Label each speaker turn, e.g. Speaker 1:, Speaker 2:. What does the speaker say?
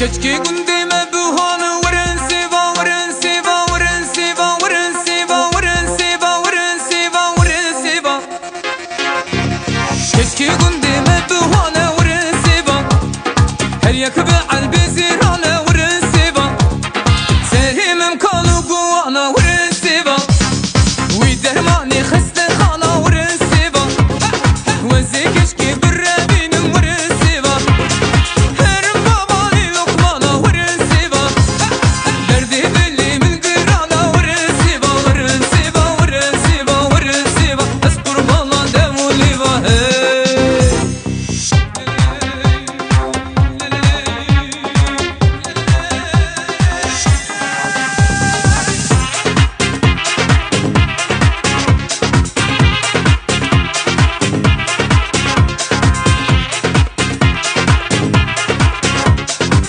Speaker 1: كشكي قندي مبهون ورن سيفا ورن سيفا ورن سيفا ورن سيفا ورن سيفا ورن سيفا ورن سيفا كشكي قندي مبهون ورن سيفا هل يكبع البزيران